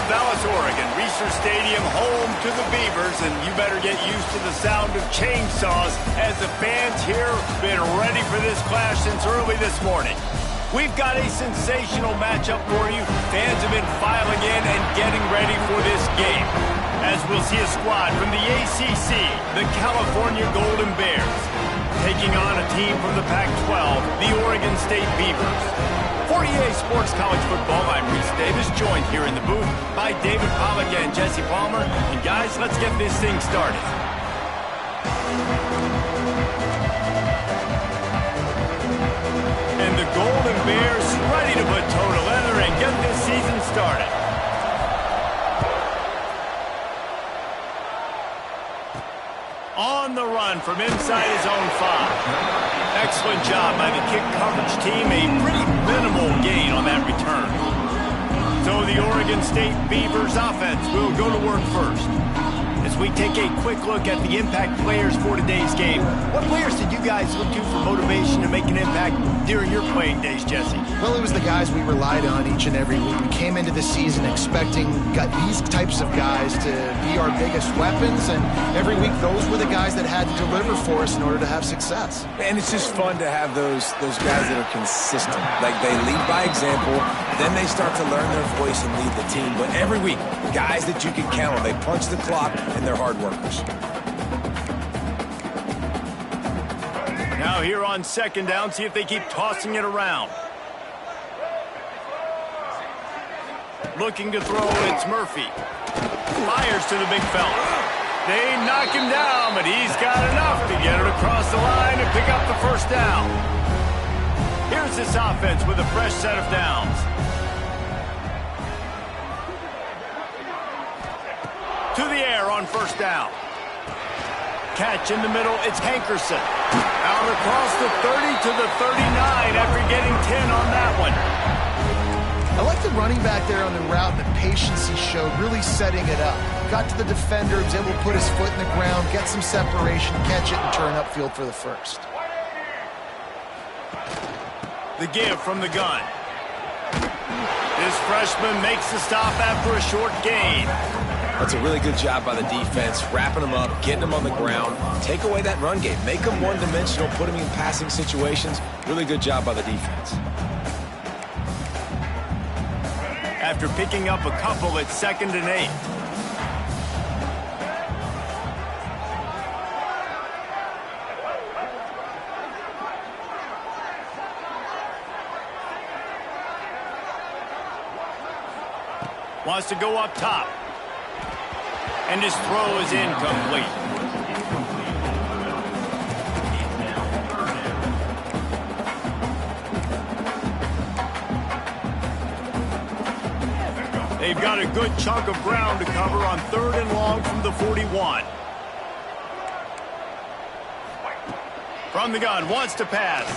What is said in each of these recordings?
Corvallis, Oregon. Reser Stadium, home to the Beavers, and you better get used to the sound of chainsaws as the fans here have been ready for this clash since early this morning. We've got a sensational matchup for you. Fans have been filing in and getting ready for this game, as we'll see a squad from the ACC, the California Golden Bears, taking on a team from the Pac-12, the Oregon State Beavers. For EA Sports College Football, I'm Reese Davis, joined here in the booth by David Pollack and Jesse Palmer. And guys, let's get this thing started. And the Golden Bears ready to put toe to leather and get this season started. On the run from inside his own 5. Excellent job by the kick coverage team. A pretty minimal gain on that return. So the Oregon State Beavers offense will go to work first. As we take a quick look at the impact players for today's game, what players did you guys look to for motivation to make an impact during your playing days, Jesse? Well, it was the guys we relied on each and every week. We came into the season expecting these types of guys to be our biggest weapons, and every week those were the guys that had to deliver for us in order to have success. And it's just fun to have those guys that are consistent. Like, they lead by example, then they start to learn their voice and lead the team. But every week, guys that you can count on, they punch the clock, and they're hard workers. Now here on second down, see if they keep tossing it around. Looking to throw, it's Murphy. Fires to the big fella. They knock him down, but he's got enough to get it across the line and pick up the first down. Here's this offense with a fresh set of downs. To the air on first down. Catch in the middle, it's Hankerson. Out across the 30 to the 39 after getting 10 on that one. I like the running back there on the route and the patience he showed, really setting it up. Got to the defender, was able to put his foot in the ground, get some separation, catch it, and turn upfield for the first. The give from the gun. This freshman makes the stop after a short gain. That's a really good job by the defense, wrapping them up, getting them on the ground. Take away that run game. Make them one-dimensional, put them in passing situations. Really good job by the defense. After picking up a couple, it's 2nd and 8. Wants to go up top. And his throw is incomplete. They've got a good chunk of ground to cover on 3rd and long from the 41. From the gun, wants to pass.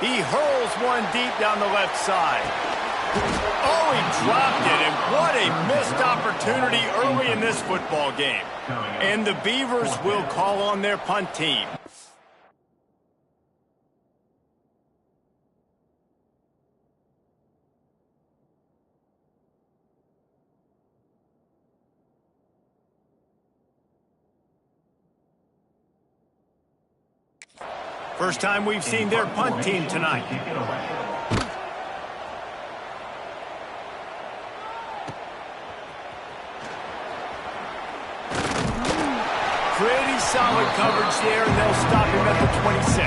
He hurls one deep down the left side. Oh, he dropped it, and what a missed opportunity early in this football game. And the Beavers will call on their punt team. First time we've seen their punt team tonight. Pretty solid coverage there, and they'll stop him at the 26.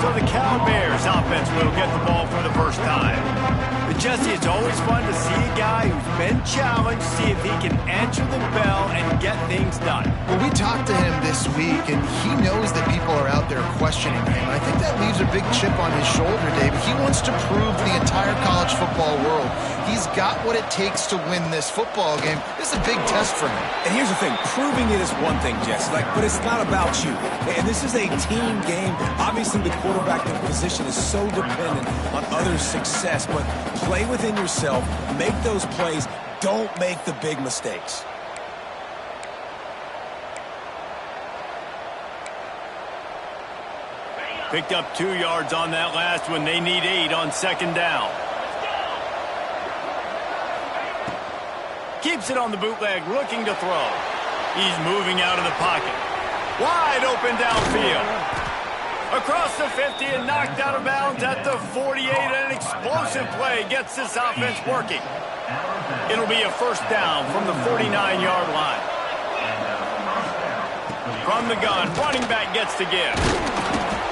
So the Cal Bears offense will get the ball for the first time. But Jesse, it's always fun to see a guy who's been challenged, see if he can answer the bell and get things done. Well, we talked to him this week, and he knows that people are out there questioning him. I think that leaves a big chip on his shoulder, David. He wants to prove to the entire college football world he's got what it takes to win this football game. This is a big test for him. And here's the thing, proving it is one thing, Jesse, but it's not about you. And this is a team game. Obviously, the quarterback position is so dependent on others' success, but play within yourself, make those plays, don't make the big mistakes. Picked up 2 yards on that last one. They need 8 on second down. Keeps it on the bootleg, looking to throw. He's moving out of the pocket. Wide open downfield. Across the 50 and knocked out of bounds at the 48. An explosive play gets this offense working. It'll be a first down from the 49-yard line. From the gun, running back gets to give.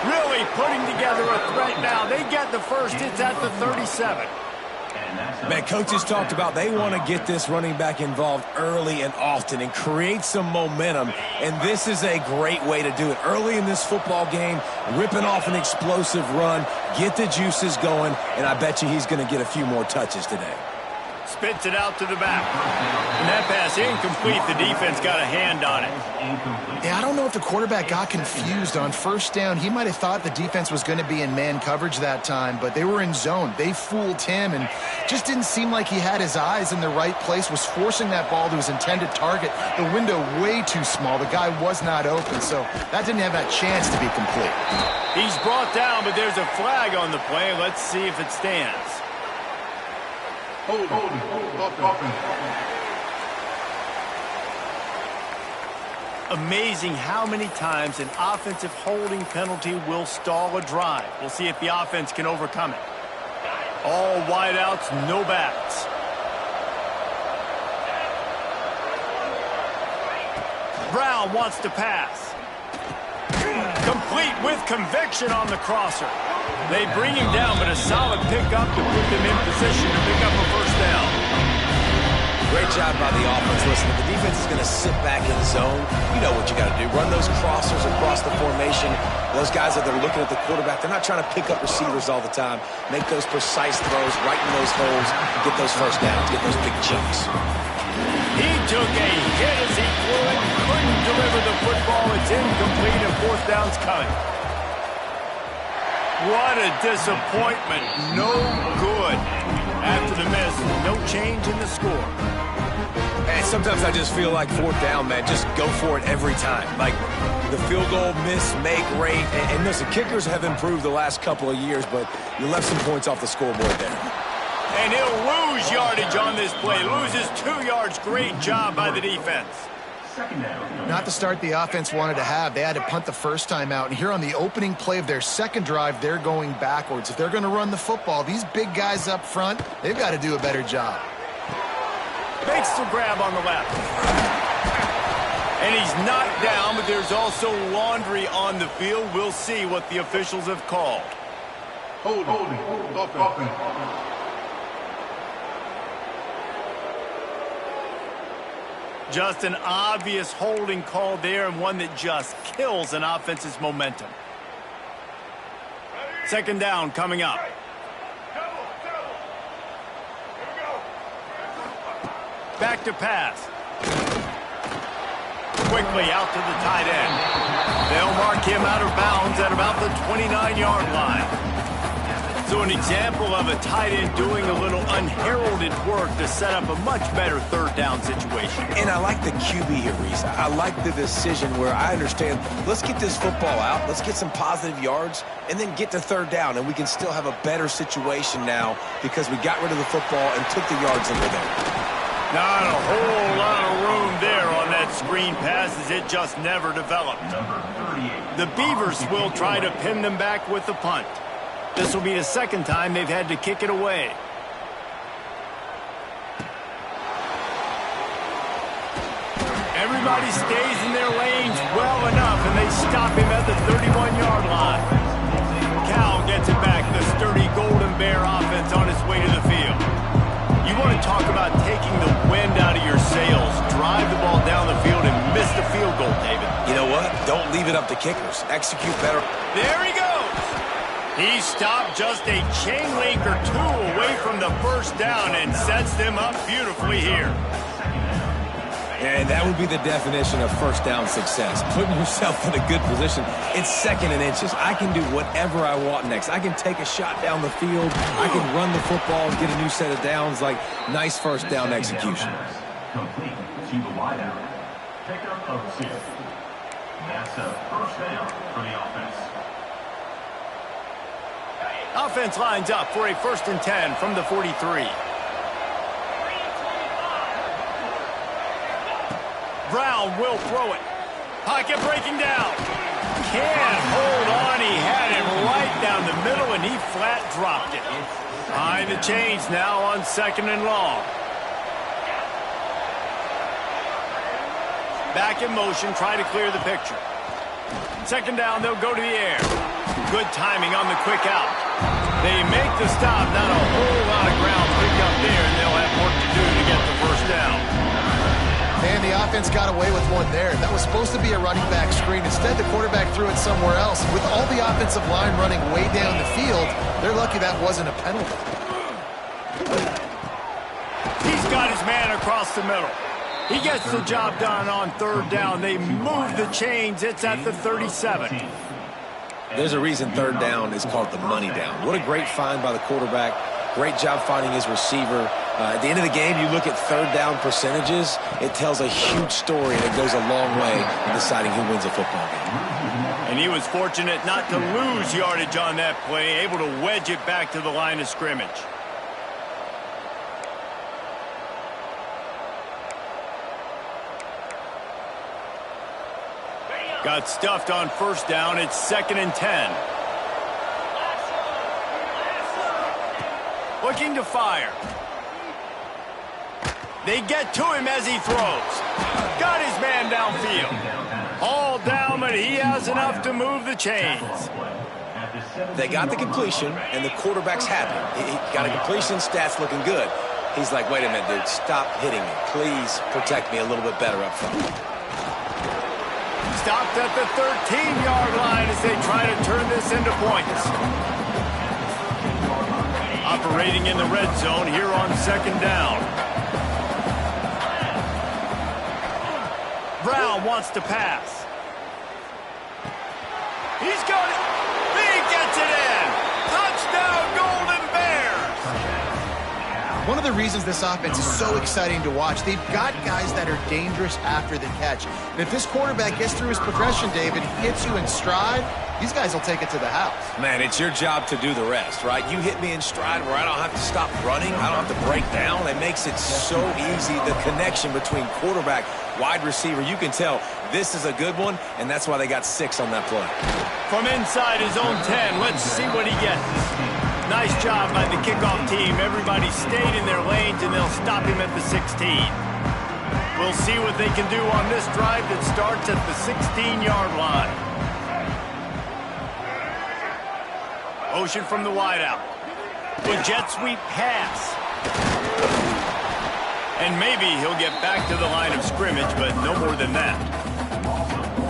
Really putting together a threat now. They get the first. It's at the 37. Man, coaches talked about they want to get this running back involved early and often and create some momentum, and this is a great way to do it. Early in this football game, ripping off an explosive run, get the juices going, and I bet you he's going to get a few more touches today. Spits it out to the back. And that pass incomplete. The defense got a hand on it. Yeah, I don't know if the quarterback got confused on first down. He might have thought the defense was going to be in man coverage that time, but they were in zone. They fooled him and just didn't seem like he had his eyes in the right place, was forcing that ball to his intended target. The window way too small. The guy was not open, so that didn't have that chance to be complete. He's brought down, but there's a flag on the play. Let's see if it stands. Amazing how many times an offensive holding penalty will stall a drive. We'll see if the offense can overcome it. All wideouts, no backs. Brown wants to pass. Complete with conviction on the crosser. They bring him down, but a solid pickup to put them in position to pick up a first down. Great job by the offense. Listen, if the defense is going to sit back in zone, you know what you got to do. Run those crossers across the formation. Those guys that are looking at the quarterback, they're not trying to pick up receivers all the time. Make those precise throws right in those holes, get those first downs, get those big chunks. He took a hit as he threw it, couldn't deliver the football. It's incomplete and fourth down's coming. What a disappointment. No good. After the miss, no change in the score. And sometimes I just feel like fourth down, man, just go for it every time. Like the field goal miss, make rate. And listen, kickers have improved the last couple of years, but you left some points off the scoreboard there. And he'll lose yardage on this play. Loses 2 yards. Great job by the defense. Not the start the offense wanted to have. They had to punt the first time out. And here on the opening play of their second drive, they're going backwards. If they're going to run the football, these big guys up front, they've got to do a better job. Makes the grab on the left. And he's knocked down, but there's also laundry on the field. We'll see what the officials have called. Holding. Just an obvious holding call there, and one that just kills an offense's momentum. Second down coming up. Back to pass. Quickly out to the tight end. They'll mark him out of bounds at about the 29-yard line. So an example of a tight end doing a little unheralded work to set up a much better third down situation. And I like the QB here, Reese. I like the decision where I understand, let's get this football out, let's get some positive yards, and then get to third down, and we can still have a better situation now because we got rid of the football and took the yards that were there. Not a whole lot of room there on that screen pass as it just never developed. The Beavers will try to pin them back with the punt. This will be the second time they've had to kick it away. Everybody stays in their lanes well enough, and they stop him at the 31-yard line. Cal gets it back. The sturdy Golden Bear offense on its way to the field. You want to talk about taking the wind out of your sails. Drive the ball down the field and miss the field goal, David. You know what? Don't leave it up to kickers. Execute better. There he goes. He stopped just a chain link or two away from the first down and sets them up beautifully here. And that would be the definition of first down success. Putting yourself in a good position. It's second and inches. I can do whatever I want next. I can take a shot down the field. I can run the football and get a new set of downs. Like, nice first down execution. Complete to the wideout. Pickup of 6. That's a first down for the offense. Offense lines up for a 1st and 10 from the 43. Brown will throw it. Pocket breaking down. Can't hold on. He had it right down the middle, and he flat dropped it. Behind the chains now on 2nd and long. Back in motion, try to clear the picture. 2nd down, they'll go to the air. Good timing on the quick out. They make the stop, not a whole lot of ground pick up there, and they'll have work to do to get the first down. Man, the offense got away with one there. That was supposed to be a running back screen. Instead, the quarterback threw it somewhere else. With all the offensive line running way down the field, they're lucky that wasn't a penalty. He's got his man across the middle. He gets the job done on 3rd down. They move the chains. It's at the 37. There's a reason 3rd down is called the money down. What a great find by the quarterback. Great job finding his receiver. At the end of the game, you look at 3rd down percentages. It tells a huge story, and it goes a long way in deciding who wins a football game. And he was fortunate not to lose yardage on that play, able to wedge it back to the line of scrimmage. Got stuffed on 1st down. It's 2nd and 10. Looking to fire. They get to him as he throws. Got his man downfield. All down, but he has enough to move the chains. They got the completion, and the quarterback's happy. He got a completion, stats looking good. He's like, wait a minute, dude, stop hitting me. Please protect me a little bit better up front. Stopped at the 13-yard line as they try to turn this into points. Operating in the red zone here on 2nd down. Brown wants to pass. He's got it. He gets it in. Touchdown, Golden Bears. One of the reasons this offense is so exciting to watch, they've got guys that are dangerous after the catch. And if this quarterback gets through his progression, David, hits you in stride, these guys will take it to the house. Man, it's your job to do the rest, right? You hit me in stride where I don't have to stop running. I don't have to break down. It makes it so easy, the connection between quarterback, wide receiver. You can tell this is a good one, and that's why they got 6 on that play. From inside his own 10, let's see what he gets. Nice job by the kickoff team. Everybody stayed in their lanes, and they'll stop him at the 16. We'll see what they can do on this drive that starts at the 16-yard line. Motion from the wideout. A jet sweep pass. And maybe he'll get back to the line of scrimmage, but no more than that.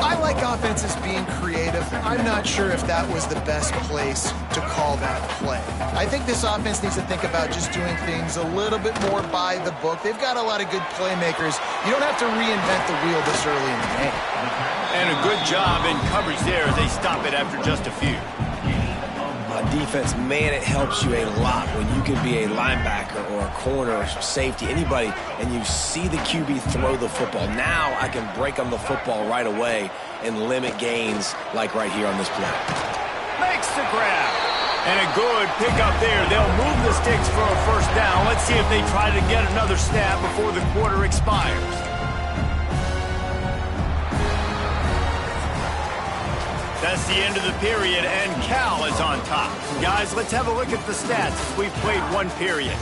I like offenses being creative. I'm not sure if that was the best place to call that play. I think this offense needs to think about just doing things a little bit more by the book. They've got a lot of good playmakers. You don't have to reinvent the wheel this early in the game. And a good job in coverage there as they stop it after just a few. Defense, man, it helps you a lot when you can be a linebacker or a corner or safety, anybody, and you see the QB throw the football. Now I can break on the football right away and limit gains like right here on this play. Makes the grab. And a good pickup there. They'll move the sticks for a 1st down. Let's see if they try to get another stab before the quarter expires. That's the end of the period, and Cal is on top. Guys, let's have a look at the stats as we've played 1 period.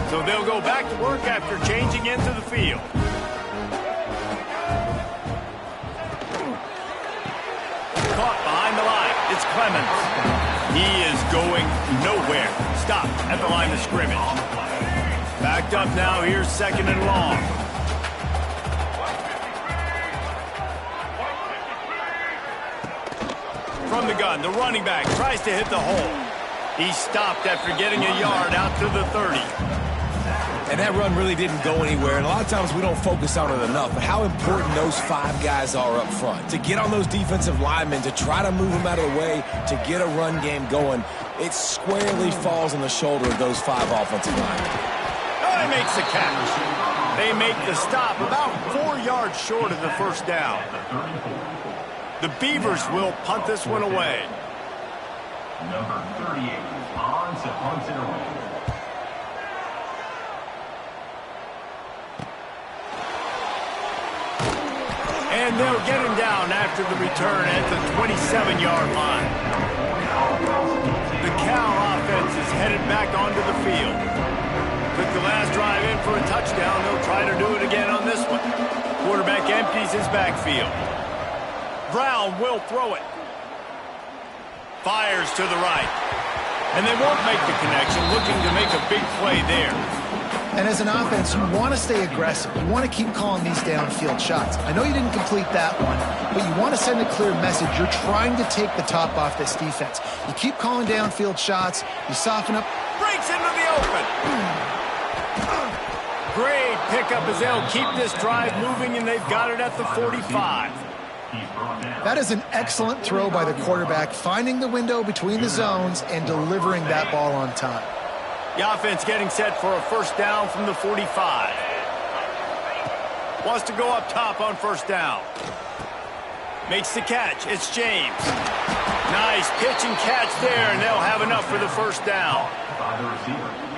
So they'll go back to work after changing into the field. Caught behind the line. It's Clemens. He is going nowhere. Stopped at the line of scrimmage. Backed up now. Here's 2nd and long. From the gun, the running back tries to hit the hole. He stopped after getting a yard out to the 30. And that run really didn't go anywhere. And a lot of times we don't focus on it enough. But how important those 5 guys are up front. To get on those defensive linemen, to try to move them out of the way, to get a run game going. It squarely falls on the shoulder of those 5 offensive linemen. Oh, he makes the catch. They make the stop about 4 yards short of the first down. The Beavers will punt this one away. Number 38 on to punt it away. And they'll get him down after the return at the 27-yard line. The Cal offense is headed back onto the field. Took the last drive in for a touchdown. They'll try to do it again on this one. Quarterback empties his backfield. Brown will throw it. Fires to the right. And they won't make the connection, looking to make a big play there. And as an offense, you want to stay aggressive. You want to keep calling these downfield shots. I know you didn't complete that one, but you want to send a clear message. You're trying to take the top off this defense. You keep calling downfield shots. You soften up. Breaks into the open. Great pickup as they'll keep this drive moving, and they've got it at the 45. That is an excellent throw by the quarterback, finding the window between the zones and delivering that ball on time. The offense getting set for a first down from the 45. Wants to go up top on first down. Makes the catch. It's James. Nice pitch and catch there, and they'll have enough for the first down.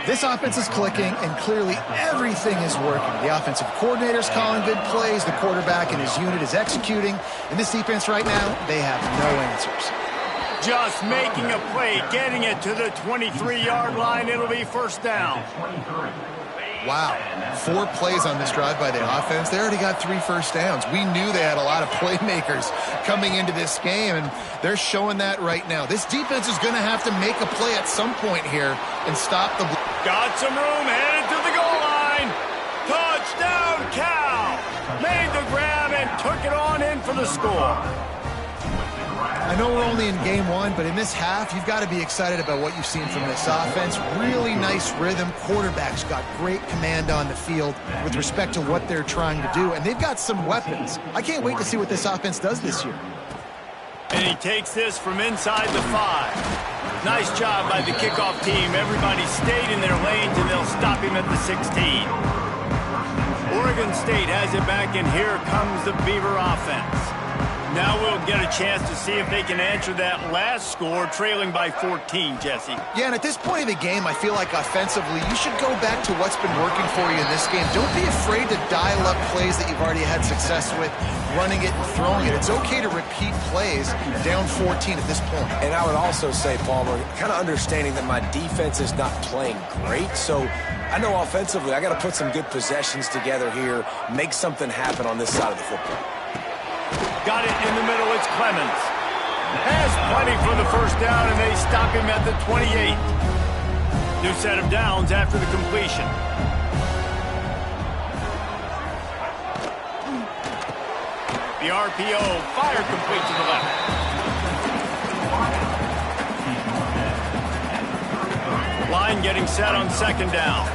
This offense is clicking, and clearly everything is working. The offensive coordinator's calling good plays. The quarterback and his unit is executing. And this defense right now, they have no answers. Just making a play, getting it to the 23-yard line. It'll be first down. Wow. 4 plays on this drive by the offense. They already got 3 first downs. We knew they had a lot of playmakers coming into this game, and they're showing that right now. This defense is going to have to make a play at some point here and stop the... Got some room, headed to the goal line. Touchdown, Cal. Made the grab and took it on in for the score. I know we're only in game 1, but in this half, you've got to be excited about what you've seen from this offense. Really nice rhythm. Quarterback's got great command on the field with respect to what they're trying to do, and they've got some weapons. I can't wait to see what this offense does this year. And he takes this from inside the 5. Nice job by the kickoff team. Everybody stayed in their lanes, and they'll stop him at the 16. Oregon State has it back, and here comes the Beaver offense. Now we'll get a chance to see if they can answer that last score, trailing by 14, Jesse. Yeah, and at this point of the game, I feel like offensively, you should go back to what's been working for you in this game. Don't be afraid to dial up plays that you've already had success with, running it and throwing it. It's okay to repeat plays down 14 at this point. And I would also say, Palmer, kind of understanding that my defense is not playing great, so I know offensively I got to put some good possessions together here, make something happen on this side of the football. Got it in the middle, it's Clemens. Has plenty for the first down, and they stop him at the 28. New set of downs after the completion. The RPO, fire complete to the left. Line getting set on second down.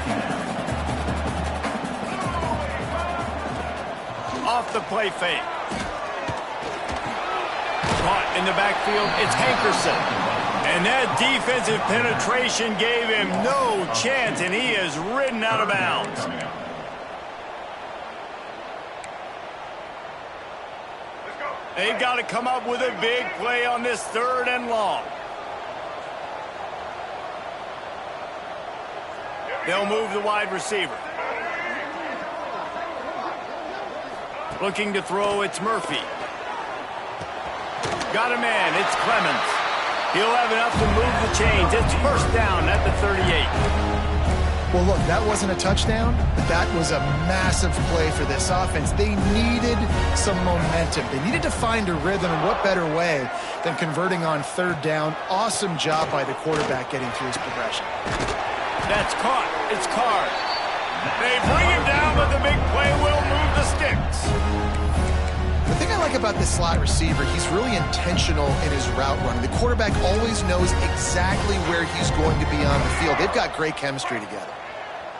Off the play fake. Caught in the backfield, it's Hankerson. And that defensive penetration gave him no chance, and he is ridden out of bounds. They've got to come up with a big play on this 3rd and long. They'll move the wide receiver. Looking to throw, it's Murphy. Got a man, it's Clemens. He'll have enough to move the chains. It's first down at the 38. Well, look, that wasn't a touchdown. That was a massive play for this offense. They needed some momentum. They needed to find a rhythm, and what better way than converting on 3rd down. Awesome job by the quarterback getting through his progression. That's caught. It's Card. They bring him down, but the big play will move the sticks. The thing I like about this slot receiver, he's really intentional in his route running. The quarterback always knows exactly where he's going to be on the field. They've got great chemistry together.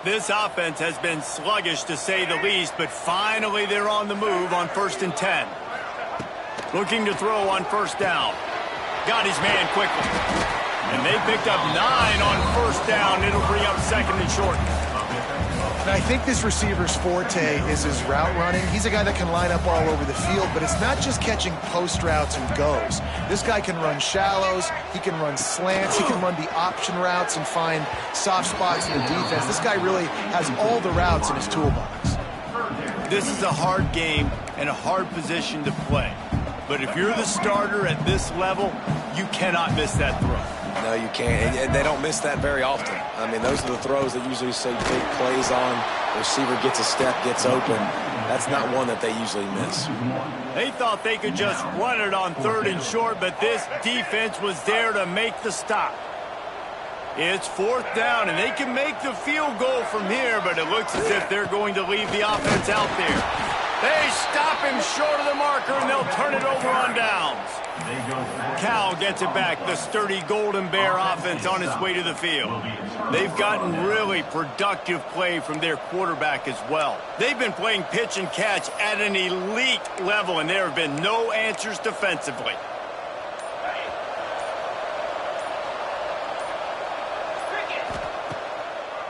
This offense has been sluggish, to say the least, but finally they're on the move on 1st and 10. Looking to throw on first down. Got his man quickly. And they picked up 9 on first down. It'll bring up second and short. And I think this receiver's forte is his route running. He's a guy that can line up all over the field, but it's not just catching post routes and goes. This guy can run shallows, he can run slants, he can run the option routes and find soft spots in the defense. This guy really has all the routes in his toolbox. This is a hard game and a hard position to play. But if you're the starter at this level, you cannot miss that throw. No, you can't. And they don't miss that very often. I mean, those are the throws that usually say big plays on. The receiver gets a step, gets open. That's not one that they usually miss. They thought they could just run it on third and short, but this defense was there to make the stop. It's fourth down, and they can make the field goal from here, but it looks as if they're going to leave the offense out there. They stop him short of the marker, and they'll turn it over on downs. Cal gets it back, the sturdy Golden Bear offense on its way to the field. They've gotten really productive play from their quarterback as well. They've been playing pitch and catch at an elite level, and there have been no answers defensively.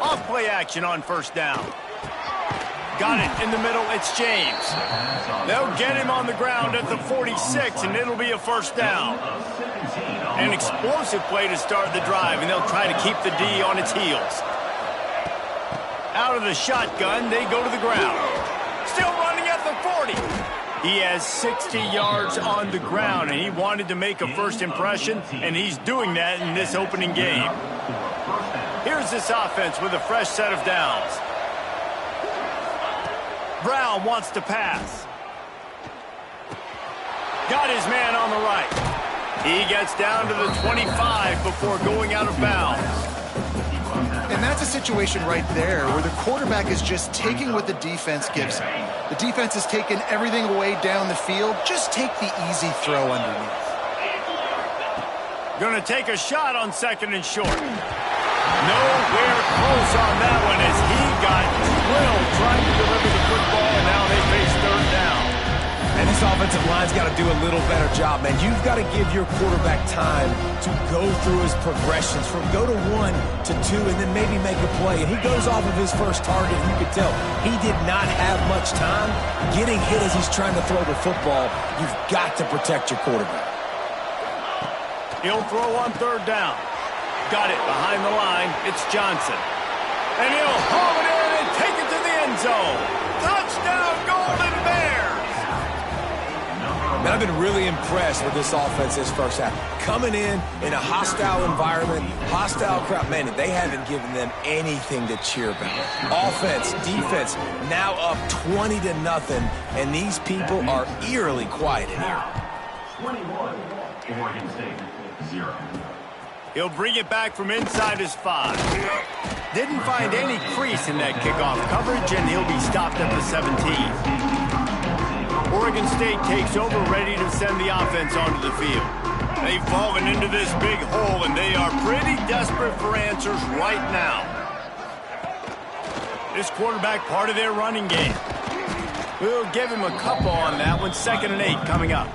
Off play action on first down. Got it in the middle, it's James. They'll get him on the ground at the 46, and it'll be a first down. An explosive play to start the drive, and they'll try to keep the D on its heels. Out of the shotgun, they go to the ground. Still running at the 40. He has 60 yards on the ground, and he wanted to make a first impression, and he's doing that in this opening game. Here's this offense with a fresh set of downs. Brown wants to pass. Got his man on the right. He gets down to the 25 before going out of bounds. And that's a situation right there where the quarterback is just taking what the defense gives him. The defense has taken everything away down the field. Just take the easy throw underneath. Going to take a shot on second and short. Nowhere close on that one as he got drilled trying to deliver the football, and now they face third down. And this offensive line's got to do a little better job, man. You've got to give your quarterback time to go through his progressions from go to 1 to 2 and then maybe make a play. And he goes off of his first target, and you can tell he did not have much time getting hit as he's trying to throw the football. You've got to protect your quarterback. He'll throw on third down. Got it behind the line. It's Johnson. And he'll haul it in and take it to the end zone. Touchdown, Golden Bears! Man, I've been really impressed with this offense this first half. Coming in a hostile environment, hostile crowd. Man, they haven't given them anything to cheer about. Offense, defense, now up 20-0, and these people are eerily quiet in here. 21, Oregon State, 0. He'll bring it back from inside his 5. Didn't find any crease in that kickoff coverage, and he'll be stopped at the 17. Oregon State takes over, ready to send the offense onto the field. They've fallen into this big hole, and they are pretty desperate for answers right now. This quarterback part of their running game. We'll give him a couple on that one. 2nd and 8 coming up.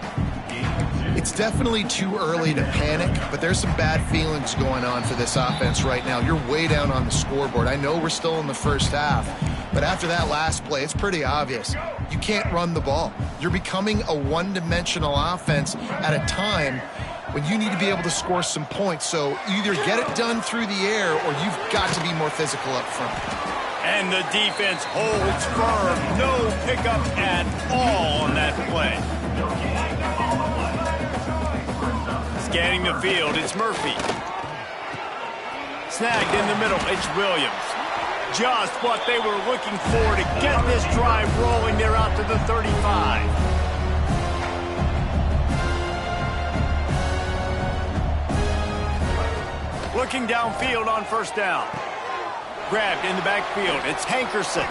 It's definitely too early to panic, but there's some bad feelings going on for this offense right now. You're way down on the scoreboard. I know we're still in the first half, but after that last play, it's pretty obvious. You can't run the ball. You're becoming a one-dimensional offense at a time when you need to be able to score some points. So either get it done through the air or you've got to be more physical up front. And the defense holds firm. No pickup at all on that play. Scanning the field, it's Murphy. Snagged in the middle, it's Williams. Just what they were looking for to get this drive rolling. They're out to the 35. Looking downfield on first down. Grabbed in the backfield, it's Hankerson.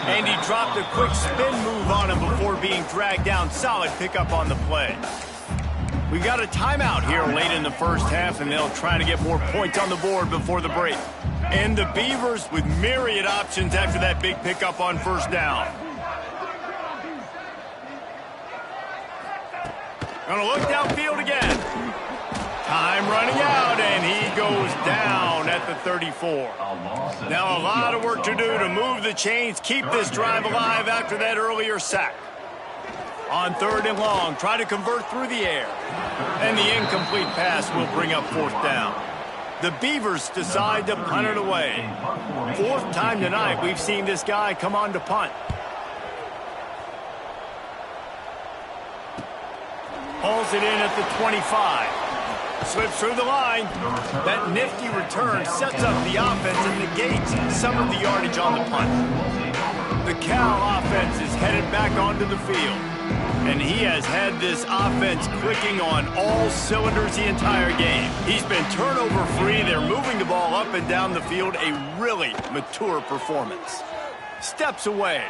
And he dropped a quick spin move on him before being dragged down. Solid pickup on the play. We got a timeout here late in the first half, and they'll try to get more points on the board before the break. And the Beavers with myriad options after that big pickup on first down. Gonna look downfield again. Time running out, and he goes down at the 34. Now a lot of work to do to move the chains, keep this drive alive after that earlier sack. On 3rd and long, try to convert through the air. And the incomplete pass will bring up 4th down. The Beavers decide to punt it away. 4th time tonight we've seen this guy come on to punt. Hauls it in at the 25. Slips through the line. That nifty return sets up the offense and negates some of the yardage on the punt. The Cal offense is headed back onto the field. And he has had this offense clicking on all cylinders the entire game. He's been turnover free. They're moving the ball up and down the field. A really mature performance. Steps away.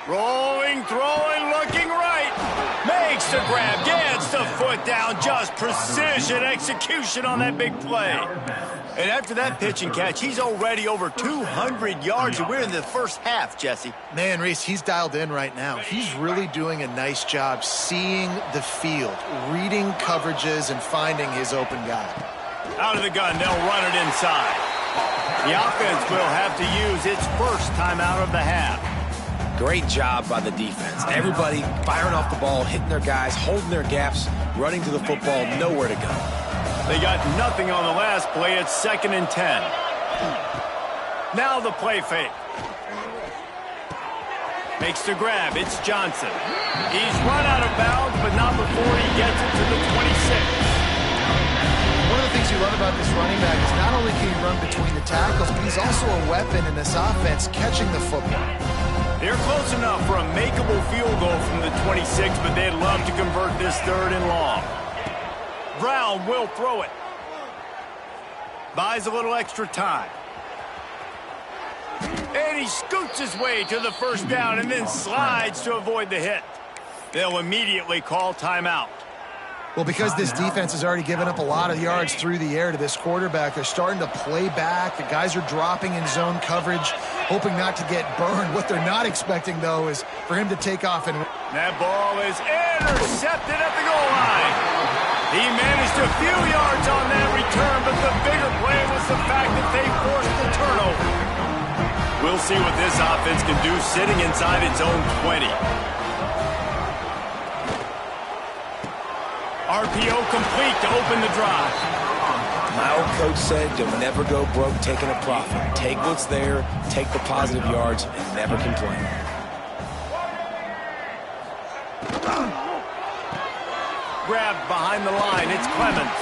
Rolling, throwing, looking right. Makes the grab, gets the foot down. Just precision execution on that big play. And after that pitch and catch, he's already over 200 yards. And we're in the first half, Jesse. Man, Reese, he's dialed in right now. He's really doing a nice job seeing the field, reading coverages, and finding his open guy. Out of the gun, they'll run it inside. The offense will have to use its first timeout of the half. Great job by the defense. Everybody firing off the ball, hitting their guys, holding their gaps, running to the football, nowhere to go. They got nothing on the last play. It's 2nd and 10. Now the play fake. Makes the grab. It's Johnson. He's run out of bounds, but not before he gets it to the 26. One of the things you love about this running back is not only can he run between the tackles, but he's also a weapon in this offense catching the football. They're close enough for a makeable field goal from the 26, but they'd love to convert this 3rd and long. Brown will throw it. Buys a little extra time. And he scoots his way to the 1st down and then slides to avoid the hit. They'll immediately call timeout. Well, because this defense has already given up a lot of yards through the air to this quarterback, they're starting to play back. The guys are dropping in zone coverage, hoping not to get burned. What they're not expecting, though, is for him to take off and... That ball is intercepted at the goal line. He managed a few yards on that return, but the bigger play was the fact that they forced the turnover. We'll see what this offense can do sitting inside its own 20. RPO complete to open the drive. My old coach said you'll never go broke taking a profit. Take what's there, take the positive yards, and never complain. Grabbed behind the line. It's Clemens.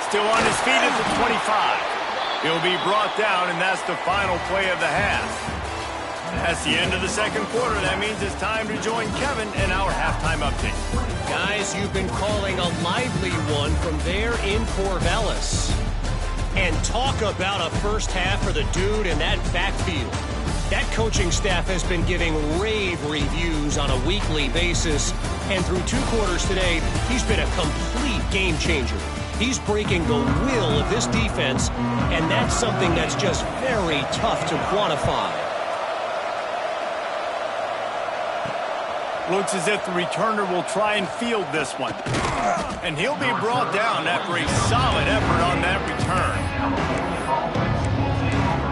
Still on his feet at the 25. He'll be brought down, and that's the final play of the half. That's the end of the 2nd quarter. That means it's time to join Kevin in our halftime update. Guys, you've been calling a lively one from there in Corvallis. And talk about a first half for the dude in that backfield. That coaching staff has been giving rave reviews on a weekly basis. And through 2 quarters today, he's been a complete game changer. He's breaking the will of this defense, and that's something that's just very tough to quantify. Looks as if the returner will try and field this one. And he'll be brought down after a solid effort on that return.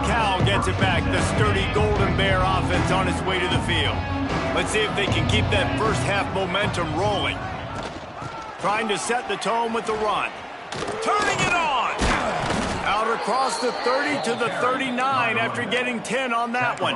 Cal gets it back. The sturdy Golden Bear offense on its way to the field. Let's see if they can keep that first half momentum rolling. Trying to set the tone with the run. Turning it on! Out across the 30 to the 39 after getting 10 on that one.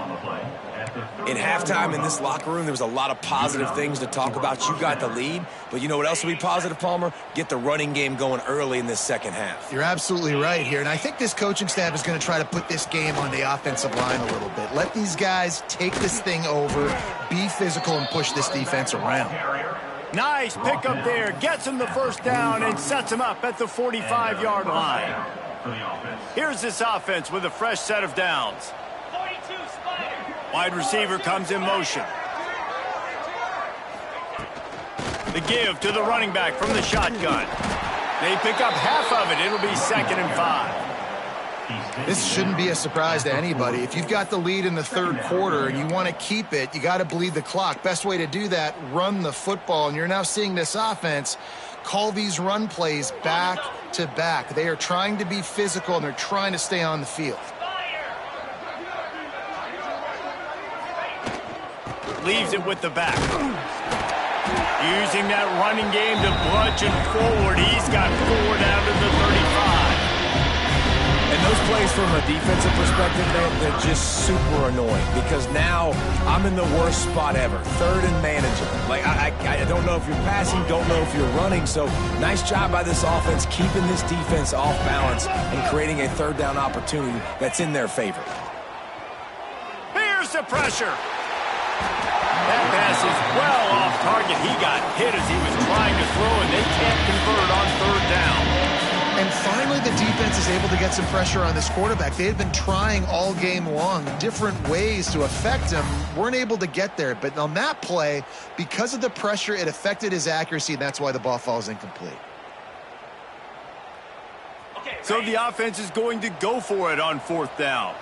In halftime in this locker room, there was a lot of positive things to talk about. You got the lead, but you know what else will be positive, Palmer? Get the running game going early in this 2nd half. You're absolutely right here, and I think this coaching staff is going to try to put this game on the offensive line a little bit. Let these guys take this thing over, be physical, and push this defense around. Nice pickup there. Gets him the 1st down and sets him up at the 45-yard line. Here's this offense with a fresh set of downs. Wide receiver comes in motion. The give to the running back from the shotgun. They pick up half of it. It'll be 2nd and 5. This shouldn't be a surprise to anybody. If you've got the lead in the third quarter and you want to keep it, you got to bleed the clock. Best way to do that, run the football. And you're now seeing this offense call these run plays back to back. They are trying to be physical, and they're trying to stay on the field. Leaves it with the back. Using that running game to bludgeon forward. He's got 4 down to the 35. And those plays from a defensive perspective, man, they're just super annoying because now I'm in the worst spot ever. Third and manageable. Like, I don't know if you're passing, don't know if you're running. So nice job by this offense keeping this defense off balance and creating a third down opportunity that's in their favor. Here's the pressure. That pass is well off target. He got hit as he was trying to throw, and they can't convert on third down. And finally, the defense is able to get some pressure on this quarterback. They had been trying all game long different ways to affect him. Weren't able to get there. But on that play, because of the pressure, it affected his accuracy, and that's why the ball falls incomplete. So the offense is going to go for it on fourth down.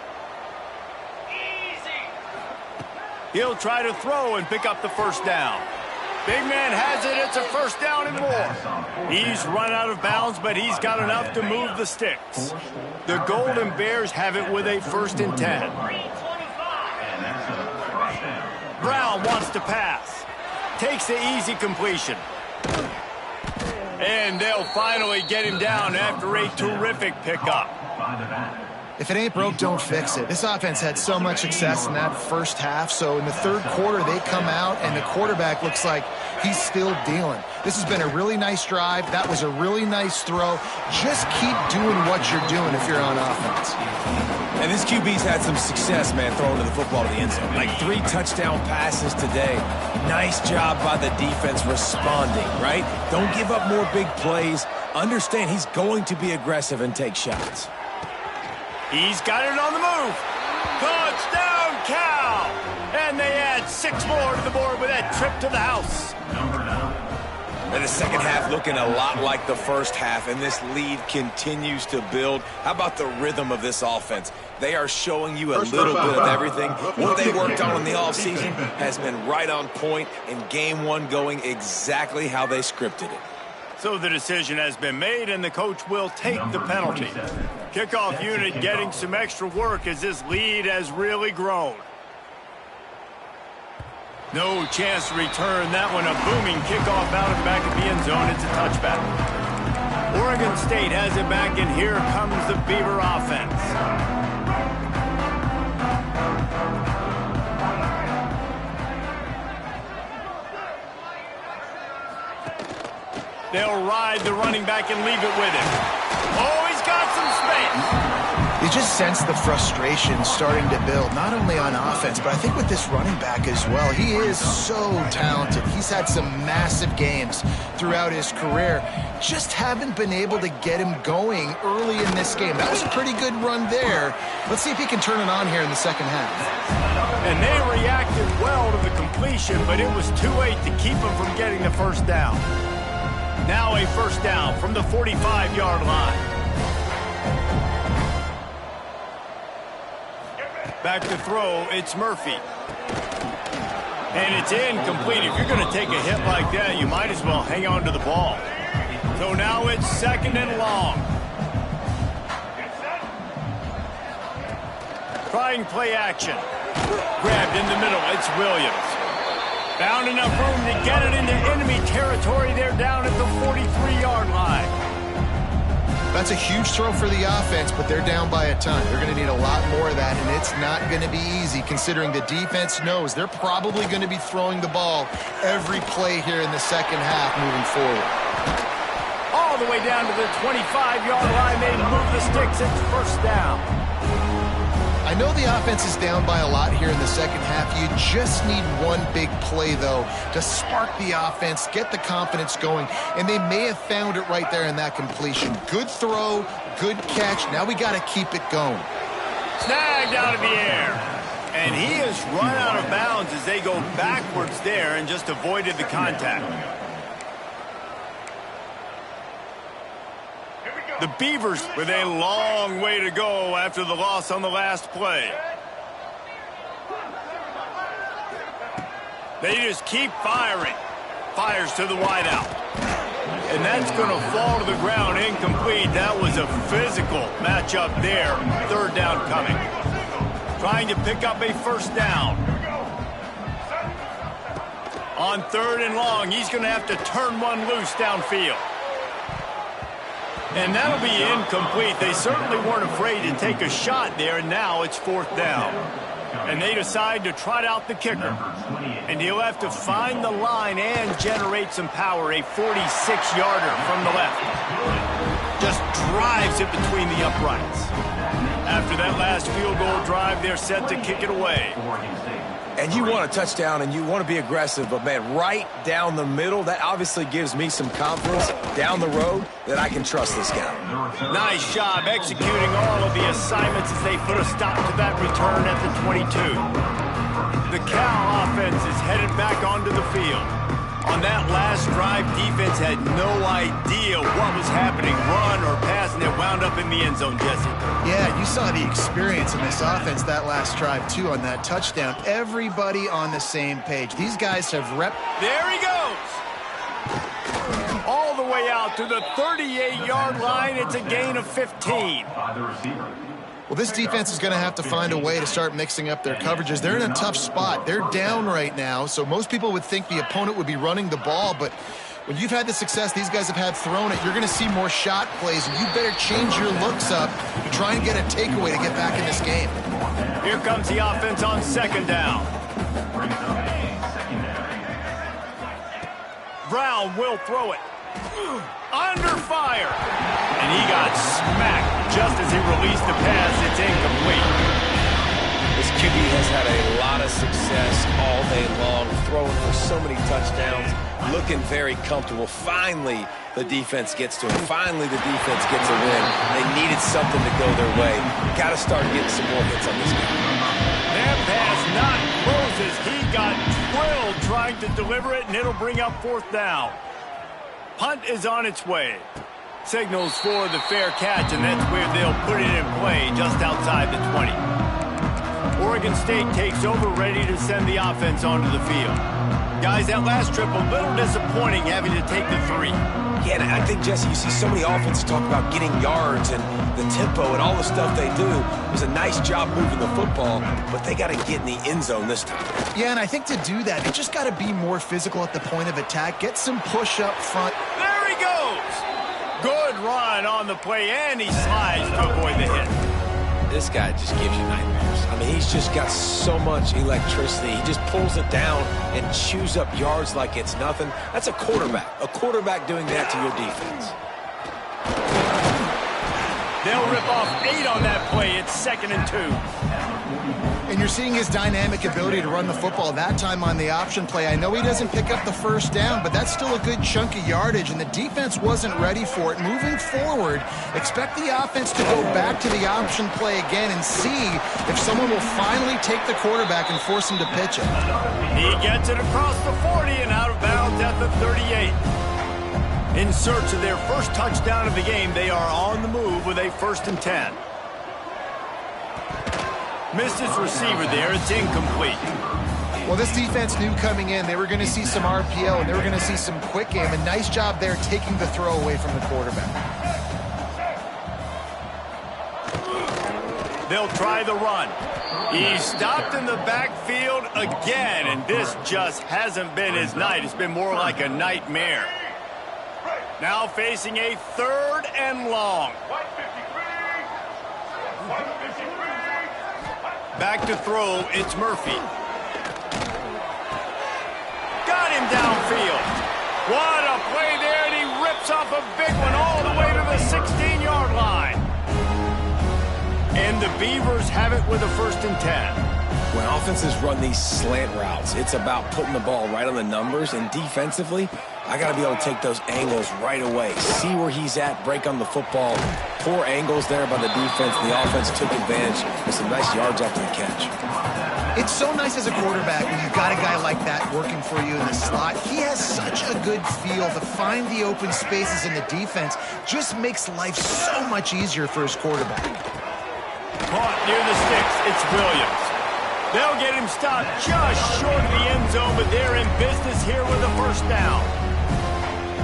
He'll try to throw and pick up the first down. Big man has it. It's a first down and more. He's run out of bounds, but he's got enough to move the sticks. The Golden Bears have it with a 1st and 10. Brown wants to pass. Takes the easy completion. And they'll finally get him down after a terrific pickup. If it ain't broke, don't fix it. This offense had so much success in that first half, so in the third quarter, they come out, and the quarterback looks like he's still dealing. This has been a really nice drive. That was a really nice throw. Just keep doing what you're doing if you're on offense. And this QB's had some success, man, throwing the football to the end zone. Like 3 touchdown passes today. Nice job by the defense responding, right? Don't give up more big plays. Understand he's going to be aggressive and take shots. He's got it on the move. Touchdown, Cal! And they add 6 more to the board with that trip to the house. And the second half looking a lot like the first half, and this lead continues to build. How about the rhythm of this offense? They are showing you a little bit of everything. What they worked on in the offseason has been right on point, and game 1 going exactly how they scripted it. So the decision has been made, and the coach will take the penalty. Kickoff unit getting some extra work as this lead has really grown. No chance to return that one. A booming kickoff out of the back of the end zone. It's a touchback. Oregon State has it back, and here comes the Beaver offense. They'll ride the running back and leave it with him. Oh, he's got some space. You just sense the frustration starting to build, not only on offense, but I think with this running back as well. He is so talented. He's had some massive games throughout his career. Just haven't been able to get him going early in this game. That was a pretty good run there. Let's see if he can turn it on here in the second half. And they reacted well to the completion, but it was too late to keep him from getting the first down. Now a first down from the 45-yard line. Back to throw, it's Murphy. And it's incomplete. If you're going to take a hit like that, you might as well hang on to the ball. So now it's 2nd and long. Trying play action. Grabbed in the middle, it's Williams. Found enough room to get it into enemy territory. They're down at the 43-yard line. That's a huge throw for the offense, but they're down by a ton. They're going to need a lot more of that, and it's not going to be easy considering the defense knows they're probably going to be throwing the ball every play here in the second half moving forward. All the way down to the 25-yard line. They move the sticks. It's first down. I know the offense is down by a lot here in the second half. You just need one big play, though, to spark the offense, get the confidence going, and they may have found it right there in that completion. Good throw, good catch. Now we got to keep it going. Snagged out of the air. And he has run out of bounds as they go backwards there and just avoided the contact. Here we go. The Beavers with a long way to go after the loss on the last play. They just keep firing. Fires to the wideout. And that's going to fall to the ground incomplete. That was a physical matchup there. Third down coming. Trying to pick up a first down. On 3rd and long, he's going to have to turn one loose downfield. And that'll be incomplete. They certainly weren't afraid to take a shot there, and now it's 4th down. And they decide to trot out the kicker. And he'll have to find the line and generate some power. A 46-yarder from the left. Just drives it between the uprights. After that last field goal drive, they're set to kick it away. And you want a touchdown and you want to be aggressive, but man, right down the middle, that obviously gives me some confidence down the road that I can trust this guy. Nice job executing all of the assignments as they put a stop to that return at the 22. The Cal offense is headed back onto the field. On that last drive, defense had no idea what was happening, run or pass, and it wound up in the end zone, Jesse. Yeah, you saw the experience in this offense that last drive, too, on that touchdown. Everybody on the same page. These guys have There he goes! All the way out to the 38-yard line. It's a gain of 15. By the receiver. Well, this defense is going to have to find a way to start mixing up their coverages. They're in a tough spot. They're down right now, so most people would think the opponent would be running the ball, but when you've had the success these guys have had throwing it, you're going to see more shot plays, and you better change your looks up to try and get a takeaway to get back in this game. Here comes the offense on 2nd down. Brown will throw it. Under fire. And he got smacked just as he released the pass. It's incomplete. This QB has had a lot of success all day long, throwing for so many touchdowns, looking very comfortable. Finally, the defense gets to him. Finally, the defense gets a win. They needed something to go their way. Got to start getting some more hits on this guy. That pass not closes. He got drilled trying to deliver it, and it'll bring up 4th down. Punt is on its way. Signals for the fair catch, and that's where they'll put it in play just outside the 20. Oregon State takes over, ready to send the offense onto the field. Guys, that last trip a little disappointing having to take the 3. Yeah, and I think, Jesse, you see so many offenses talk about getting yards and the tempo and all the stuff they do. It was a nice job moving the football, but they got to get in the end zone this time. Yeah, and I think to do that, they just got to be more physical at the point of attack, get some push up front. There he goes! Good run on the play, and he slides to avoid the hit. This guy just gives you nightmares. I mean, he's just got so much electricity. He just pulls it down and chews up yards like it's nothing. That's a quarterback. A quarterback doing that to your defense. They'll rip off 8 on that play. It's 2nd and 2. And you're seeing his dynamic ability to run the football, that time on the option play. I know he doesn't pick up the first down, but that's still a good chunk of yardage, and the defense wasn't ready for it. Moving forward, expect the offense to go back to the option play again and see if someone will finally take the quarterback and force him to pitch it. He gets it across the 40 and out of bounds at the 38. In search of their first touchdown of the game, they are on the move with a 1st and 10. Missed his receiver there. It's incomplete. Well, this defense knew coming in they were going to see some RPO and they were going to see some quick game. A nice job there taking the throw away from the quarterback. They'll try the run. He's stopped in the backfield again, and this just hasn't been his night. It's been more like a nightmare. Now facing a 3rd and long. Back to throw, it's Murphy. Got him downfield. What a play there, and he rips off a big one all the way to the 16-yard line. And the Beavers have it with a 1st and 10. When offenses run these slant routes, it's about putting the ball right on the numbers, and defensively, I got to be able to take those angles right away. See where he's at, break on the football. Poor angles there by the defense. The offense took advantage with some nice yards after the catch. It's so nice as a quarterback when you've got a guy like that working for you in the slot. He has such a good feel to find the open spaces in the defense. Just makes life so much easier for his quarterback. Caught near the sticks. It's Williams. They'll get him stopped just short of the end zone, but they're in business here with a first down.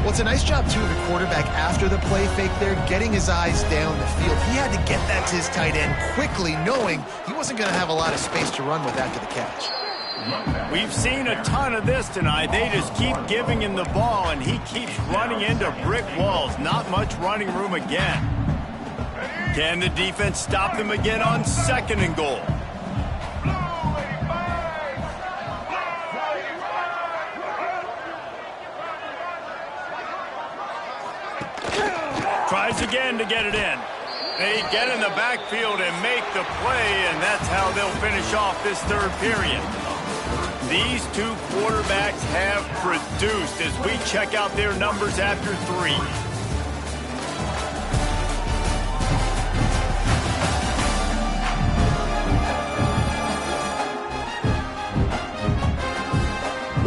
Well, it's a nice job, too, of the quarterback after the play fake there, getting his eyes down the field. He had to get that to his tight end quickly, knowing he wasn't going to have a lot of space to run with after the catch. We've seen a ton of this tonight. They just keep giving him the ball, and he keeps running into brick walls. Not much running room again. Can the defense stop them again on 2nd and goal? Tries again to get it in. They get in the backfield and make the play, and that's how they'll finish off this 3rd period. These two quarterbacks have produced as we check out their numbers after 3.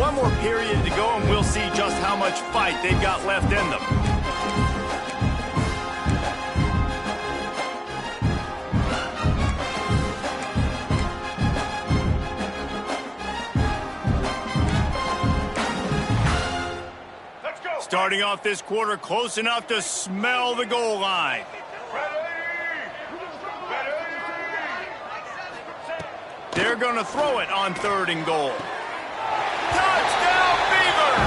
One more period to go, and we'll see just how much fight they've got left in them. Starting off this quarter close enough to smell the goal line. They're going to throw it on 3rd and goal. Touchdown, Beavers!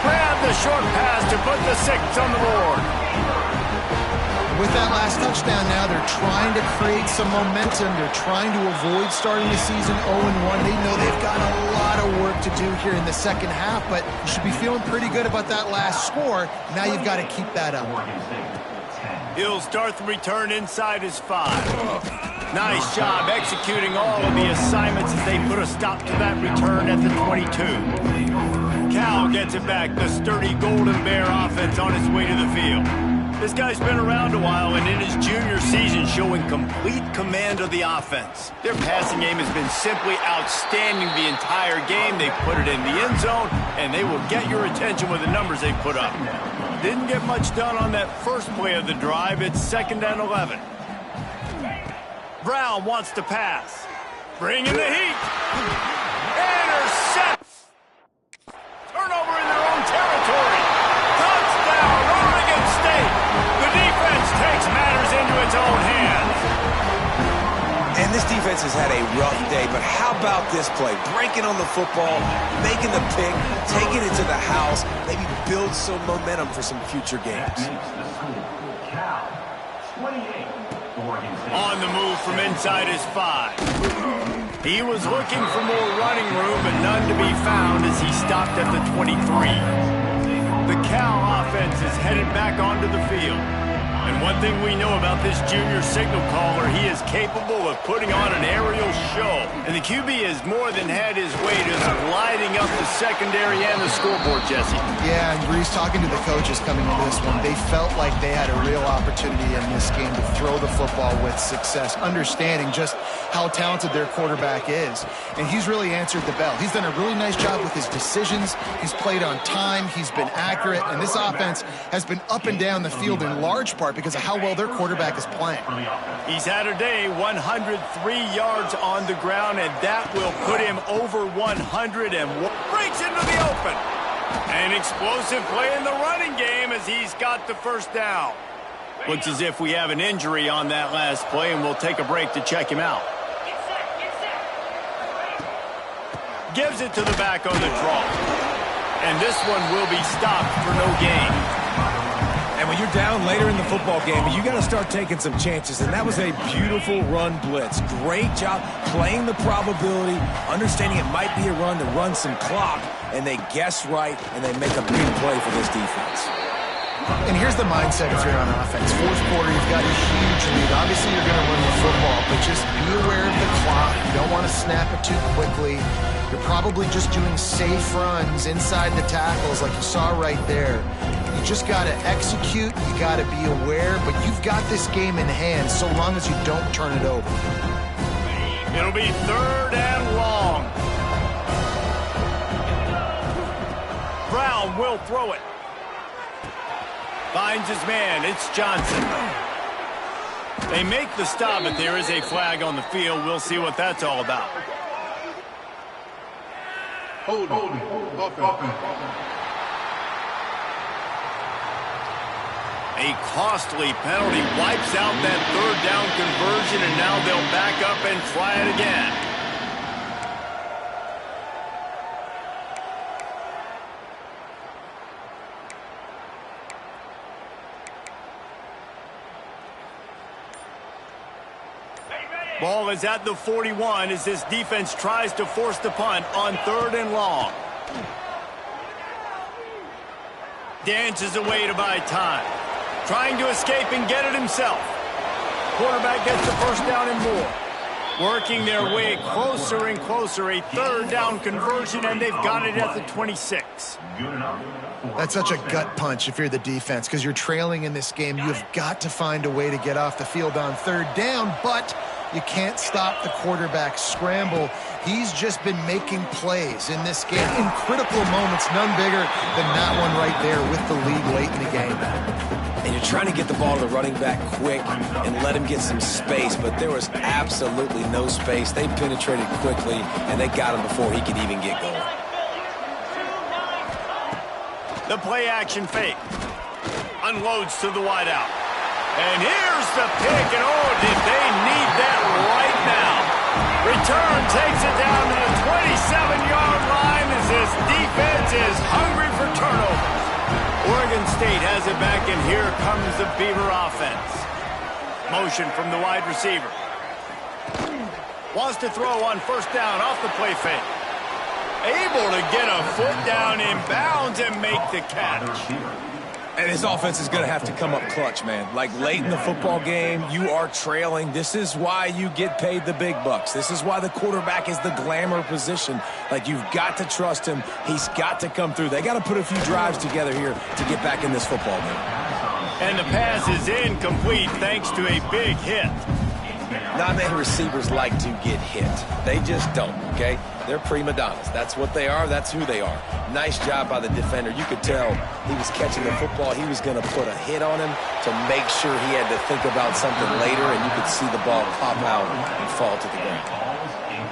Grab the short pass to put the 6 on the board. With that last touchdown now, they're trying to create some momentum. They're trying to avoid starting the season 0-1. They know they've got a lot of work to do here in the 2nd half, but you should be feeling pretty good about that last score. Now you've got to keep that up. He'll start the return inside his 5. Nice job executing all of the assignments as they put a stop to that return at the 22. Cal gets it back, the sturdy Golden Bear offense on its way to the field. This guy's been around a while, and in his junior season showing complete command of the offense. Their passing game has been simply outstanding the entire game. They put it in the end zone, and they will get your attention with the numbers they put up. Didn't get much done on that first play of the drive. It's 2nd and 11. Brown wants to pass. Bringing the heat. Intercept. Turnover in their own territory. Touchdown, Oregon State. The defense takes matters into its own hands. And this defense has had a rough day, but how about this play? Breaking on the football, making the pick, taking it to the house, maybe build some momentum for some future games. Cal, 28. On the move from inside his 5. He was looking for more running room, but none to be found as he stopped at the 23. The Cal offense is headed back onto the field. And one thing we know about this junior signal caller, he is capable of putting on an aerial show. And the QB has more than had his way just lighting up the secondary and the scoreboard, Jesse. Yeah, and Breeze, talking to the coaches coming into this one, they felt like they had a real opportunity in this game to throw the football with success, understanding just how talented their quarterback is. And he's really answered the bell. He's done a really nice job with his decisions. He's played on time. He's been accurate. And this offense has been up and down the field in large part because of how well their quarterback is playing. He's had a day, 103 yards on the ground, and that will put him over 100 and breaks into the open. An explosive play in the running game as he's got the first down. Looks as if we have an injury on that last play, and we'll take a break to check him out. Gives it to the back on the draw. And this one will be stopped for no gain. And when you're down later in the football game, you got to start taking some chances. And that was a beautiful run blitz. Great job playing the probability, understanding it might be a run to run some clock, and they guess right, and they make a big play for this defense. And here's the mindset if you're on offense. 4th quarter, you've got a huge lead. Obviously, you're going to run the football, but just be aware of the clock. You don't want to snap it too quickly. You're probably just doing safe runs inside the tackles like you saw right there. You just got to execute. You got to be aware, but you've got this game in hand so long as you don't turn it over. It'll be 3rd and long. Brown will throw it. Finds his man. It's Johnson. They make the stop, but there is a flag on the field. We'll see what that's all about. Hold on. A costly penalty wipes out that 3rd down conversion, and now they'll back up and try it again. Ball is at the 41 as this defense tries to force the punt on 3rd and long. Dances away to buy time. Trying to escape and get it himself. Quarterback gets the 1st down and more. Working their way closer and closer. A 3rd down conversion, and they've got it at the 26. That's such a gut punch if you're the defense, because you're trailing in this game. You've got to find a way to get off the field on 3rd down, but you can't stop the quarterback scramble. He's just been making plays in this game in critical moments, none bigger than that one right there with the lead late in the game. And you're trying to get the ball to the running back quick and let him get some space, but there was absolutely no space. They penetrated quickly, and they got him before he could even get going. The play-action fake. Unloads to the wideout. And here's the pick, and oh, did they need that right now. Return takes it down to the 27-yard line as this defense is hungry for turnovers. Oregon State has it back, and here comes the Beaver offense. Motion from the wide receiver. Wants to throw on 1st down off the play fake. Able to get a foot down in bounds and make the catch. And his offense is going to have to come up clutch, man. Like late in the football game, you are trailing. This is why you get paid the big bucks. This is why the quarterback is the glamour position. Like, you've got to trust him. He's got to come through. They got to put a few drives together here to get back in this football game. And the pass is incomplete thanks to a big hit. Not many receivers like to get hit. They just don't, okay? They're prima donnas. That's what they are. That's who they are. Nice job by the defender. You could tell he was catching the football. He was going to put a hit on him to make sure he had to think about something later, and you could see the ball pop out and fall to the ground.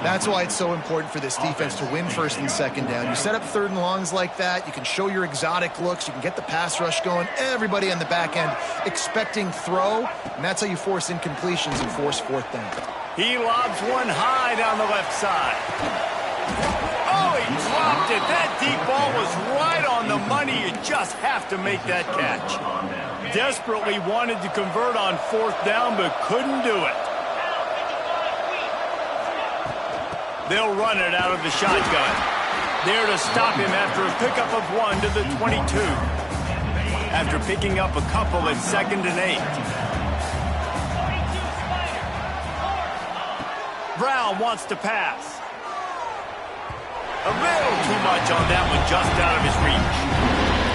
That's why it's so important for this defense to win 1st and 2nd down. You set up 3rd and longs like that. You can show your exotic looks. You can get the pass rush going. Everybody on the back end expecting throw, and that's how you force incompletions and force 4th down. He lobs one high down the left side. Oh, he dropped it. That deep ball was right on the money. You just have to make that catch. Desperately wanted to convert on 4th down, but couldn't do it. They'll run it out of the shotgun. There to stop him after a pickup of 1 to the 22. After picking up a couple at 2nd and 8. Brown wants to pass. A little too much on that one, just out of his reach.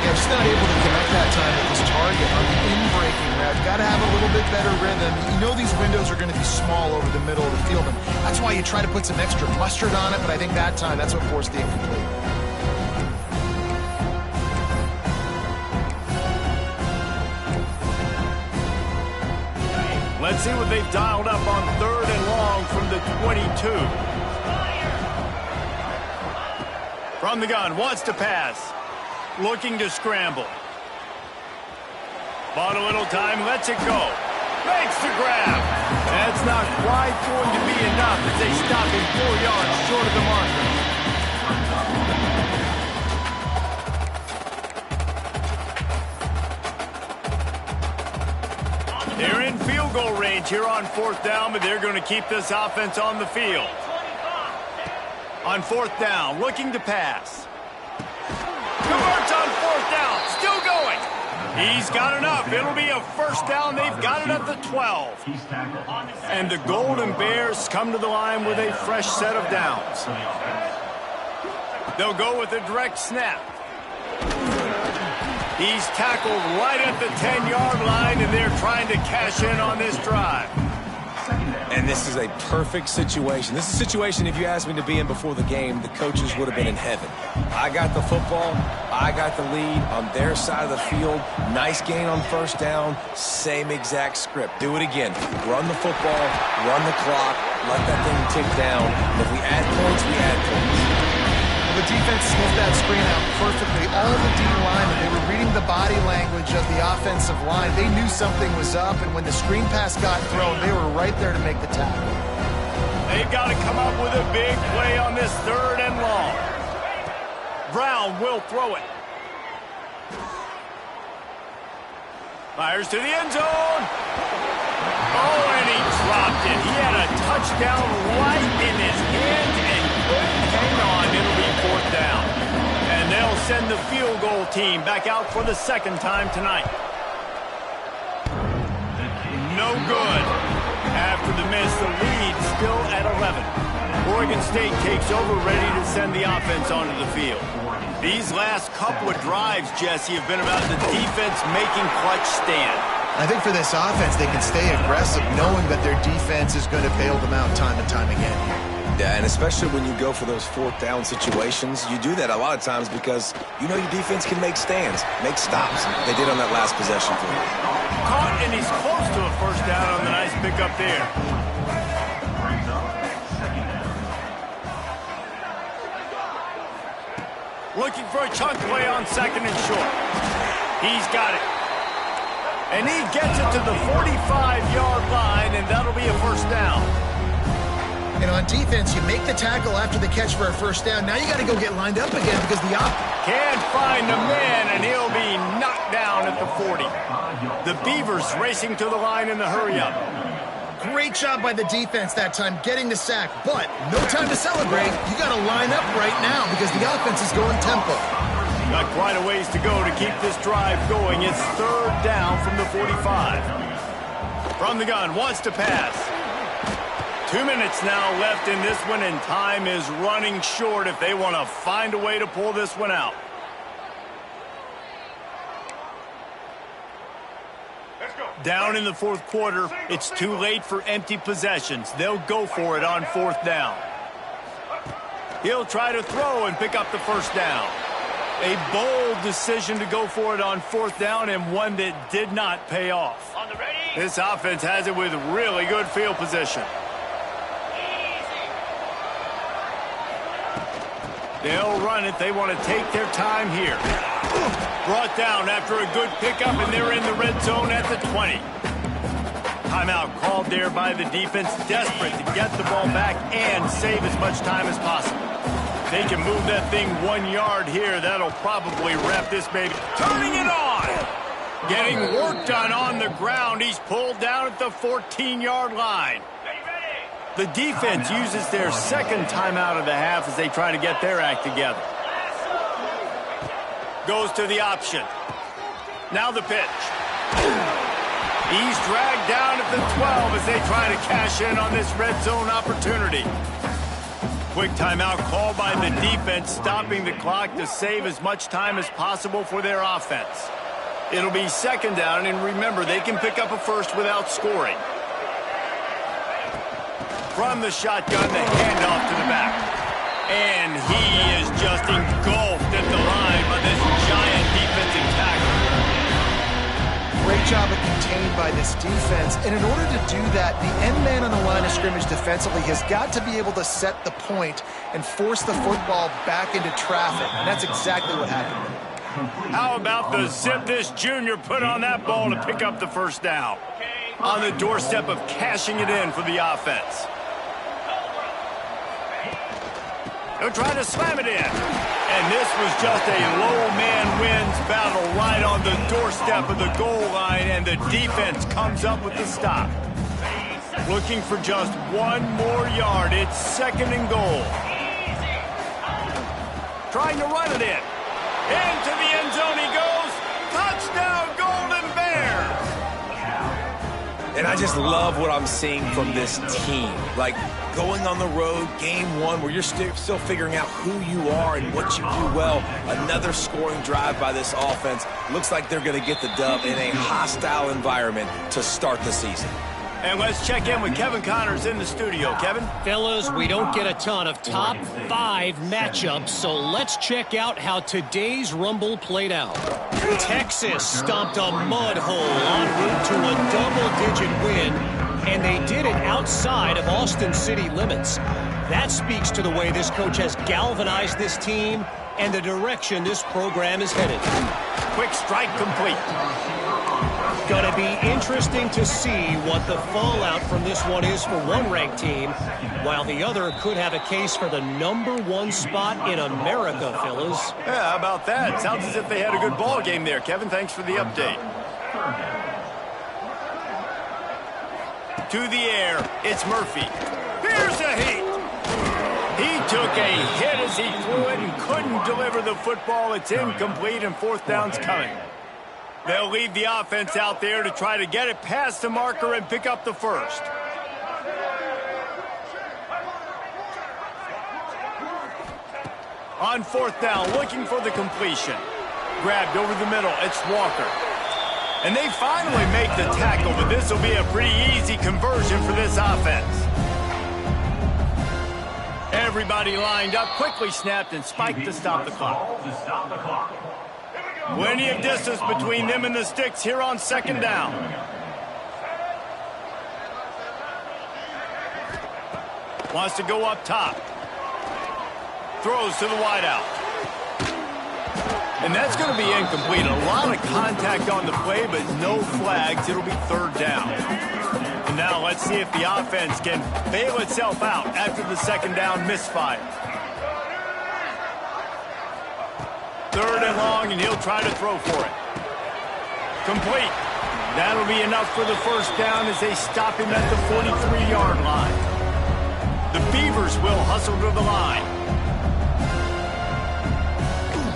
Yeah, just not able to connect that time with his target on the in-breaking route. Got to have a little bit better rhythm. You know these windows are going to be small over the middle of the field, and that's why you try to put some extra mustard on it, but I think that time, that's what forced the incomplete. Let's see what they've dialed up on 3rd and long from the 22. From the gun, wants to pass. Looking to scramble. Bought a little time, lets it go. Makes the grab. That's not quite going to be enough as they stop him 4 yards short of the marker. They're in field goal range here on 4th down, but they're going to keep this offense on the field. On 4th down, looking to pass. Converts on 4th down, still going. He's got enough. It'll be a 1st down. They've got it at the 12. And the Golden Bears come to the line with a fresh set of downs. They'll go with a direct snap. He's tackled right at the 10-yard line, and they're trying to cash in on this drive. And this is a perfect situation. This is a situation, if you asked me to be in before the game, the coaches would have been in heaven. I got the football. I got the lead on their side of the field. Nice gain on first down. Same exact script. Do it again. Run the football, run the clock, let that thing tick down. And if we add points, we add points. Well, the defense sniffed that screen out perfectly. All the D linemen, they were reading the body language of the offensive line. They knew something was up, and when the screen pass got thrown, they were right there to make the tackle. They've got to come up with a big play on this 3rd and long. Brown will throw it. Fires to the end zone. Oh, and he dropped it. He had a touchdown right in his hands and couldn't hang on. It'll be 4th down. And they'll send the field goal team back out for the 2nd time tonight. No good. After the miss, the lead still at 11. Oregon State takes over, ready to send the offense onto the field. These last couple of drives, Jesse, have been about the defense making clutch stand. I think for this offense, they can stay aggressive knowing that their defense is going to bail them out time and time again here. Yeah, and especially when you go for those 4th down situations, you do that a lot of times because you know your defense can make stands, make stops. They did on that last possession for you. Caught, and he's close to a 1st down on the nice pickup there. Looking for a chunk play on 2nd and short. He's got it. And he gets it to the 45-yard line, and that'll be a 1st down. And on defense, you make the tackle after the catch for a 1st down. Now you got to go get lined up again because the can't find a man, and he'll be knocked down at the 40. The Beavers racing to the line in the hurry-up. Great job by the defense that time getting the sack, but no time to celebrate. You got to line up right now because the offense is going tempo. Got quite a ways to go to keep this drive going. It's 3rd down from the 45. From the gun, wants to pass. 2 minutes now left in this one, and time is running short if they want to find a way to pull this one out. Down in the 4th quarter, it's too late for empty possessions. They'll go for it on 4th down. He'll try to throw and pick up the 1st down. A bold decision to go for it on 4th down, and one that did not pay off. This offense has it with really good field position. They'll run it. They want to take their time here. Brought down after a good pickup, and they're in the red zone at the 20. Timeout called there by the defense, desperate to get the ball back and save as much time as possible. They can move that thing 1 yard here. That'll probably wrap this baby. Turning it on! Getting work done on the ground. He's pulled down at the 14-yard line. The defense uses their 2nd timeout of the half as they try to get their act together. Goes to the option. Now the pitch. He's dragged down at the 12 as they try to cash in on this red zone opportunity. Quick timeout called by the defense, stopping the clock to save as much time as possible for their offense. It'll be 2nd down, and remember, they can pick up a 1st without scoring. From the shotgun, the handoff to the back. And he is just engulfed at the line by this giant defensive tackle. Great job of contained by this defense. And in order to do that, the end man on the line of scrimmage defensively has got to be able to set the point and force the football back into traffic. And that's exactly what happened. How about the zip this junior put on that ball to pick up the 1st down? On the doorstep of cashing it in for the offense. He'll try to slam it in. And this was just a low man wins battle right on the doorstep of the goal line, and the defense comes up with the stop. Looking for just 1 more yard. It's 2nd and goal. Trying to run it in. Into the end zone he goes. Touchdown, Golden Bears! And I just love what I'm seeing from this team. Like, going on the road, game 1, where you're still figuring out who you are and what you do well. Another scoring drive by this offense. Looks like they're going to get the dub in a hostile environment to start the season. And let's check in with Kevin Connors in the studio. Kevin? Fellas, we don't get a ton of top 5 matchups, so let's check out how today's Rumble played out. Texas stomped a mud hole en route to a double-digit win, and they did it outside of Austin city limits. That speaks to the way this coach has galvanized this team and the direction this program is headed. Quick strike complete. Going to be interesting to see what the fallout from this one is for one ranked team, while the other could have a case for the #1 spot in America, fellas. Yeah, how about that? Sounds as if they had a good ball game there. Kevin, thanks for the update. To the air, it's Murphy. Here's a heat. He took a hit as he threw it and couldn't deliver the football. It's incomplete and 4th down's coming. They'll leave the offense out there to try to get it past the marker and pick up the first. On 4th down, looking for the completion. Grabbed over the middle, it's Walker. And they finally make the tackle, but this will be a pretty easy conversion for this offense. Everybody lined up, quickly snapped and spiked to stop the clock. Plenty of distance between them and the sticks here on 2nd down. Wants to go up top. Throws to the wideout. And that's going to be incomplete. A lot of contact on the play, but no flags. It'll be 3rd down. And now let's see if the offense can bail itself out after the 2nd down misfire. 3rd and long, and he'll try to throw for it. Complete. That'll be enough for the 1st down as they stop him at the 43-yard line. The Beavers will hustle to the line.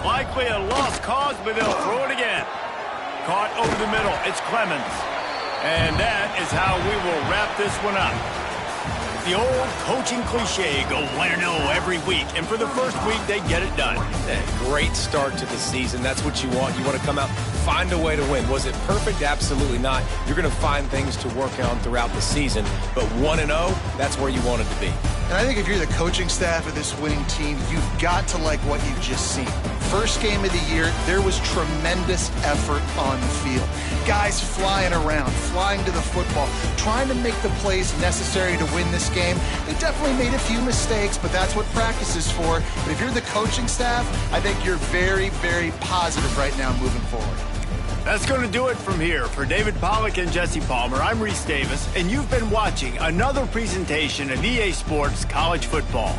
Likely a lost cause, but they'll throw it again. Caught over the middle. It's Clemens. And that is how we will wrap this one up. The old coaching cliche, go 1-0 every week. And for the first week, they get it done. Great start to the season. That's what you want. You want to come out, find a way to win. Was it perfect? Absolutely not. You're going to find things to work on throughout the season. But 1-0, that's where you want it to be. And I think if you're the coaching staff of this winning team, you've got to like what you've just seen. First game of the year, there was tremendous effort on the field. Guys flying around, flying to the football, trying to make the plays necessary to win this game. They definitely made a few mistakes, but that's what practice is for. But if you're the coaching staff, I think you're very, very positive right now moving forward. That's going to do it from here. For David Pollack and Jesse Palmer, I'm Reese Davis, and you've been watching another presentation of EA Sports College Football.